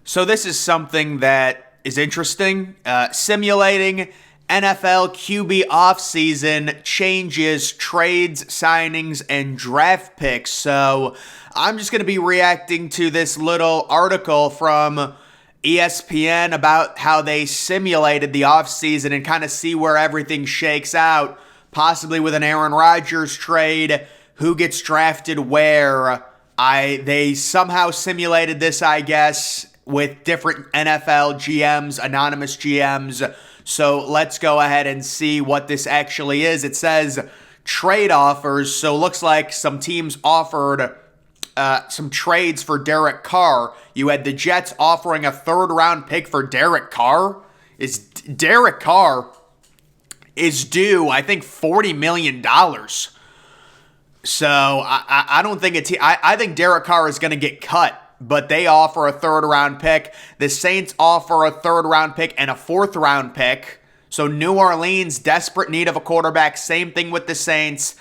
So this is something that is interesting. Simulating NFL QB offseason changes, trades, signings, and draft picks. So I'm just going to be reacting to this little article from ESPN about how they simulated the offseason and kind of see where everything shakes out, possibly with an Aaron Rodgers trade, who gets drafted where. They somehow simulated this, I guess, with different NFL GMs, anonymous GMs. So let's go ahead and see what this actually is. It says trade offers. So it looks like some teams offered some trades for Derek Carr. You had the Jets offering a third-round pick for Derek Carr. Derek Carr is due, I think, $40 million. So I don't think I think Derek Carr is going to get cut, but they offer a third-round pick. The Saints offer a third-round pick and a fourth-round pick. So New Orleans, desperate need of a quarterback. Same thing with the Saints.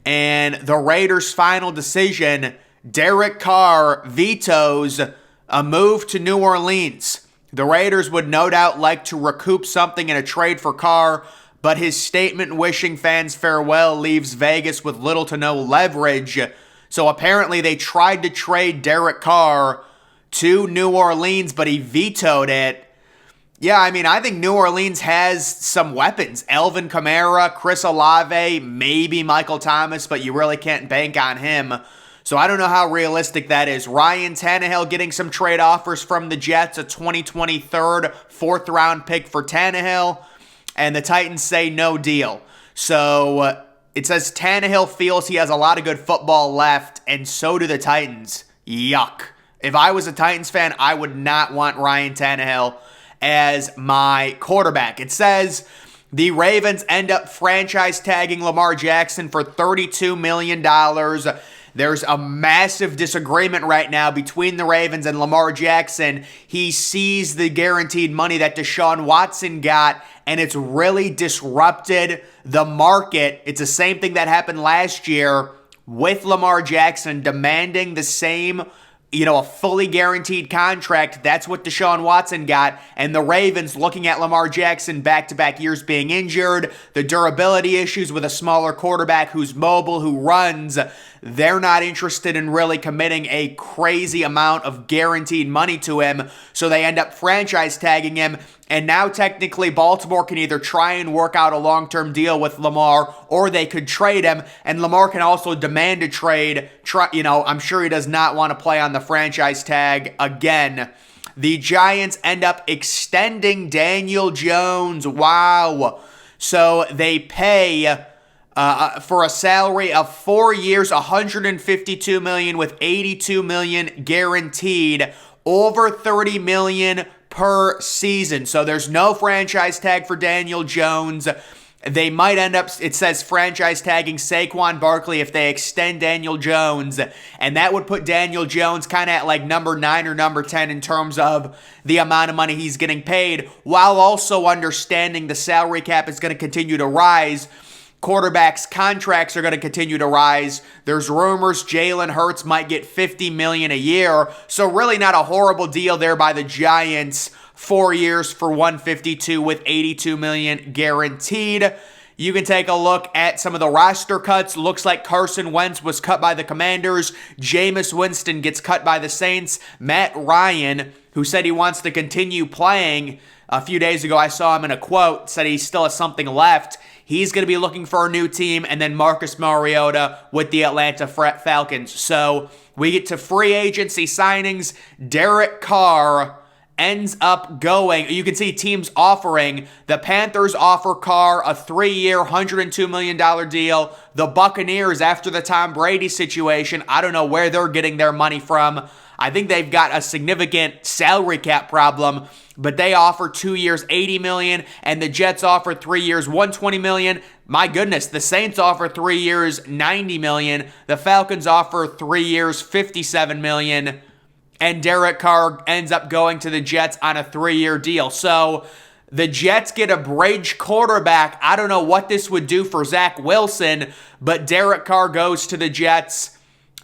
And the Raiders' final decision, Derek Carr vetoes a move to New Orleans. The Raiders would no doubt like to recoup something in a trade for Carr, but his statement wishing fans farewell leaves Vegas with little to no leverage. So apparently they tried to trade Derek Carr to New Orleans, but he vetoed it. Yeah, I mean, I think New Orleans has some weapons. Alvin Kamara, Chris Olave, maybe Michael Thomas, but you really can't bank on him. So I don't know how realistic that is. Ryan Tannehill getting some trade offers from the Jets, a 2023 fourth-round pick for Tannehill. And the Titans say no deal. So it says Tannehill feels he has a lot of good football left, and so do the Titans. Yuck. If I was a Titans fan, I would not want Ryan Tannehill as my quarterback. It says the Ravens end up franchise tagging Lamar Jackson for $32 million. There's a massive disagreement right now between the Ravens and Lamar Jackson. He sees the guaranteed money that Deshaun Watson got, and it's really disrupted the market. It's the same thing that happened last year with Lamar Jackson demanding the same, a fully guaranteed contract. That's what Deshaun Watson got. And the Ravens looking at Lamar Jackson back-to-back years being injured, the durability issues with a smaller quarterback who's mobile, who runs. They're not interested in really committing a crazy amount of guaranteed money to him. So they end up franchise tagging him. And now technically Baltimore can either try and work out a long-term deal with Lamar, or they could trade him. And Lamar can also demand a trade. I'm sure he does not want to play on the franchise tag again. The Giants end up extending Daniel Jones. Wow. So they pay for a salary of 4 years, $152 million with $82 million guaranteed, over $30 million per season. So there's no franchise tag for Daniel Jones. They might end up, it says, franchise tagging Saquon Barkley if they extend Daniel Jones. And that would put Daniel Jones kind of at like number 9 or number 10 in terms of the amount of money he's getting paid, while also understanding the salary cap is going to continue to rise. Quarterbacks' contracts are going to continue to rise. There's rumors Jalen Hurts might get $50 million a year. So really not a horrible deal there by the Giants. 4 years for $152 with $82 million guaranteed. You can take a look at some of the roster cuts. Looks like Carson Wentz was cut by the Commanders. Jameis Winston gets cut by the Saints. Matt Ryan, who said he wants to continue playing, a few days ago I saw him in a quote, said he still has something left. He's going to be looking for a new team. And then Marcus Mariota with the Atlanta Falcons. So we get to free agency signings. Derek Carr ends up going. You can see teams offering. The Panthers offer Carr a 3-year, $102 million deal. The Buccaneers, after the Tom Brady situation, I don't know where they're getting their money from. I think they've got a significant salary cap problem, but they offer 2 years, $80 million, and the Jets offer 3 years, $120 million. My goodness, the Saints offer 3 years, $90 million. The Falcons offer 3 years, $57 million. And Derek Carr ends up going to the Jets on a 3-year deal. So the Jets get a bridge quarterback. I don't know what this would do for Zach Wilson, but Derek Carr goes to the Jets.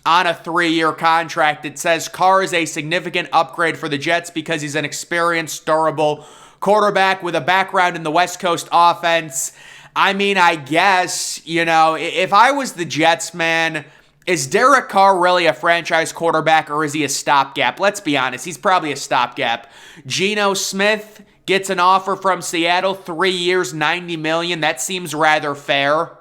on a 3-year contract. It says Carr is a significant upgrade for the Jets because he's an experienced, durable quarterback with a background in the West Coast offense. I mean, I guess, if I was the Jets, man, is Derek Carr really a franchise quarterback or is he a stopgap? Let's be honest, he's probably a stopgap. Geno Smith gets an offer from Seattle, 3 years, $90 million. That seems rather fair.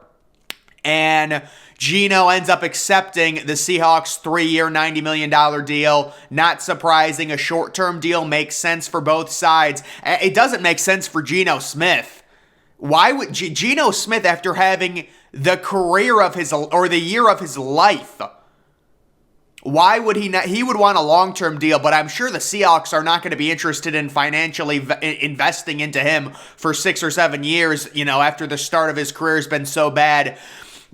And Geno ends up accepting the Seahawks 3-year, $90 million deal. Not surprising, a short-term deal makes sense for both sides. It doesn't make sense for Geno Smith. Why would Geno Smith, after having the career of his, or the year of his life, why would he not? He would want a long-term deal, but I'm sure the Seahawks are not going to be interested in financially investing into him for 6 or 7 years, after the start of his career has been so bad.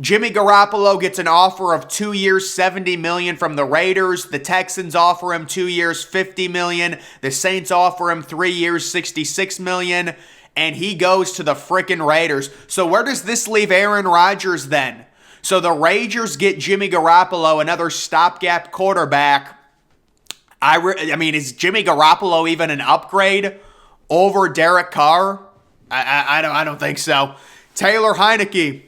Jimmy Garoppolo gets an offer of 2 years, $70 million from the Raiders. The Texans offer him 2 years, $50 million. The Saints offer him 3 years, $66 million. And he goes to the frickin' Raiders. So where does this leave Aaron Rodgers then? So the Raiders get Jimmy Garoppolo, another stopgap quarterback. I mean, is Jimmy Garoppolo even an upgrade over Derek Carr? I don't think so. Taylor Heineke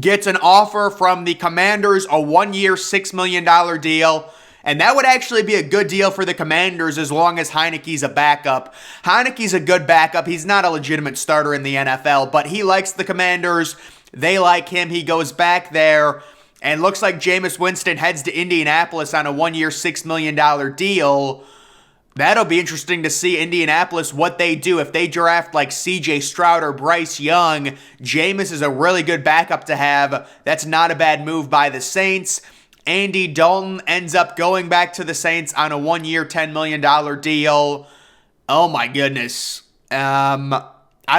gets an offer from the Commanders, a 1-year, $6 million deal. And that would actually be a good deal for the Commanders as long as Heineke's a backup. Heineke's a good backup. He's not a legitimate starter in the NFL, but he likes the Commanders. They like him. He goes back there, and looks like Jameis Winston heads to Indianapolis on a 1-year, $6 million deal. That'll be interesting to see Indianapolis, what they do. If they draft like C.J. Stroud or Bryce Young, Jameis is a really good backup to have. That's not a bad move by the Saints. Andy Dalton ends up going back to the Saints on a 1-year, $10 million deal. Oh my goodness. I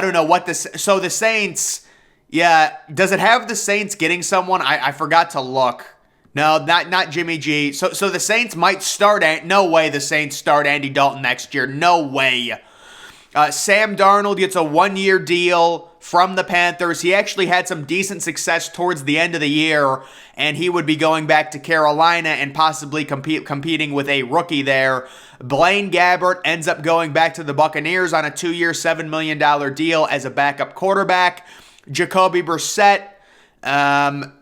don't know what this. So the Saints, yeah, does it have the Saints getting someone? I forgot to look. No, not Jimmy G. So the Saints might start. No way the Saints start Andy Dalton next year. No way. Sam Darnold gets a 1-year deal from the Panthers. He actually had some decent success towards the end of the year, and he would be going back to Carolina and possibly competing with a rookie there. Blaine Gabbert ends up going back to the Buccaneers on a 2-year, $7 million deal as a backup quarterback. Jacoby Brissett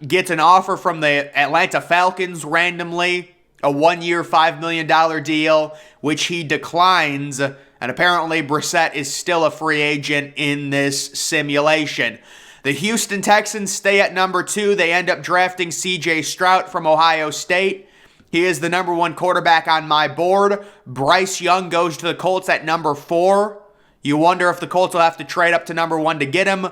gets an offer from the Atlanta Falcons randomly, a 1-year, $5 million deal, which he declines. And apparently Brissett is still a free agent in this simulation. The Houston Texans stay at number 2. They end up drafting C.J. Stroud from Ohio State. He is the number 1 quarterback on my board. Bryce Young goes to the Colts at number 4. You wonder if the Colts will have to trade up to number 1 to get him.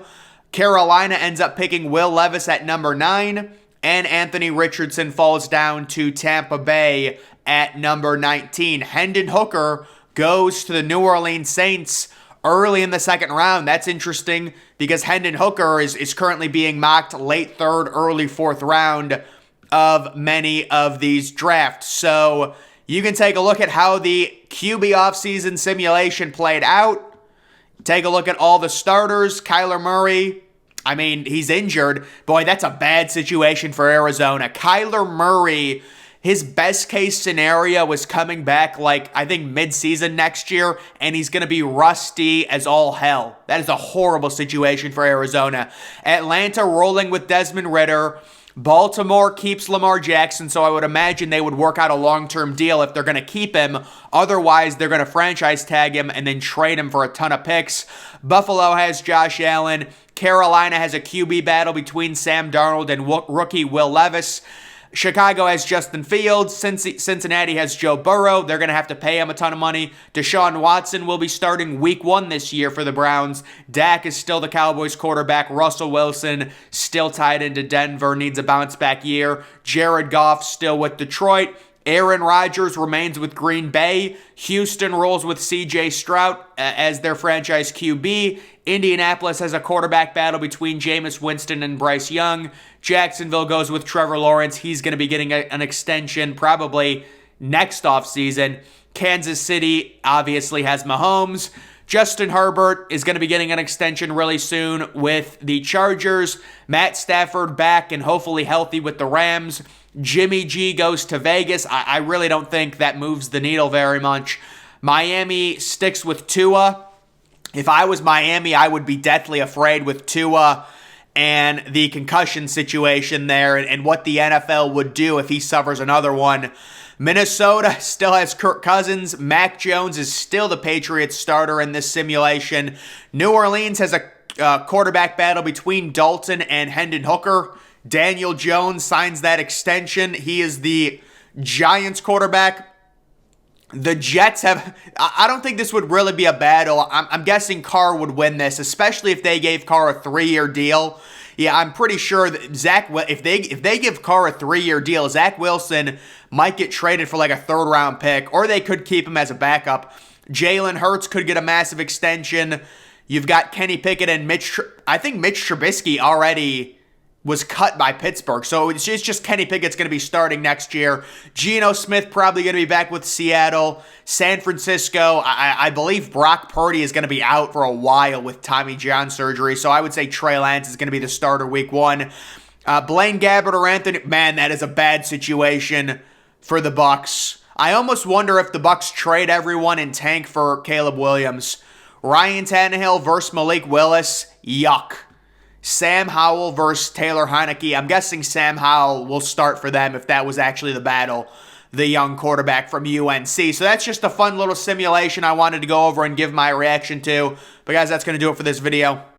Carolina ends up picking Will Levis at number 9. And Anthony Richardson falls down to Tampa Bay at number 19. Hendon Hooker goes to the New Orleans Saints early in the second round. That's interesting because Hendon Hooker is currently being mocked late 3rd, early 4th round of many of these drafts. So you can take a look at how the QB offseason simulation played out. Take a look at all the starters. Kyler Murray, I mean, he's injured. Boy, that's a bad situation for Arizona. Kyler Murray, his best case scenario was coming back I think mid-season next year, and he's going to be rusty as all hell. That is a horrible situation for Arizona. Atlanta rolling with Desmond Ridder. Baltimore keeps Lamar Jackson, so I would imagine they would work out a long-term deal if they're going to keep him. Otherwise, they're going to franchise tag him and then trade him for a ton of picks. Buffalo has Josh Allen. Carolina has a QB battle between Sam Darnold and rookie Will Levis. Chicago has Justin Fields. Cincinnati has Joe Burrow. They're going to have to pay him a ton of money. Deshaun Watson will be starting week 1 this year for the Browns. Dak is still the Cowboys quarterback. Russell Wilson still tied into Denver, needs a bounce back year. Jared Goff still with Detroit. Aaron Rodgers remains with Green Bay. Houston rolls with C.J. Stroud as their franchise QB. Indianapolis has a quarterback battle between Jameis Winston and Bryce Young. Jacksonville goes with Trevor Lawrence. He's going to be getting an extension probably next offseason. Kansas City obviously has Mahomes. Justin Herbert is going to be getting an extension really soon with the Chargers. Matt Stafford back and hopefully healthy with the Rams. Jimmy G goes to Vegas. I really don't think that moves the needle very much. Miami sticks with Tua. If I was Miami, I would be deathly afraid with Tua and the concussion situation there and what the NFL would do if he suffers another one. Minnesota still has Kirk Cousins. Mac Jones is still the Patriots starter in this simulation. New Orleans has a quarterback battle between Dalton and Hendon Hooker. Daniel Jones signs that extension. He is the Giants quarterback. The Jets have, I don't think this would really be a battle. I'm guessing Carr would win this, especially if they gave Carr a 3-year deal. Yeah, I'm pretty sure that if they give Carr a 3-year deal, Zach Wilson might get traded for like a 3rd-round pick, or they could keep him as a backup. Jalen Hurts could get a massive extension. You've got Kenny Pickett and I think Mitch Trubisky already was cut by Pittsburgh. So it's just Kenny Pickett's going to be starting next year. Geno Smith probably going to be back with Seattle. San Francisco, I believe Brock Purdy is going to be out for a while with Tommy John surgery. So I would say Trey Lance is going to be the starter week 1. Blaine Gabbert or Anthony, man, that is a bad situation for the Bucs. I almost wonder if the Bucs trade everyone and tank for Caleb Williams. Ryan Tannehill versus Malik Willis, yuck. Sam Howell versus Taylor Heineke. I'm guessing Sam Howell will start for them if that was actually the battle, the young quarterback from UNC. So that's just a fun little simulation I wanted to go over and give my reaction to. But guys, that's going to do it for this video.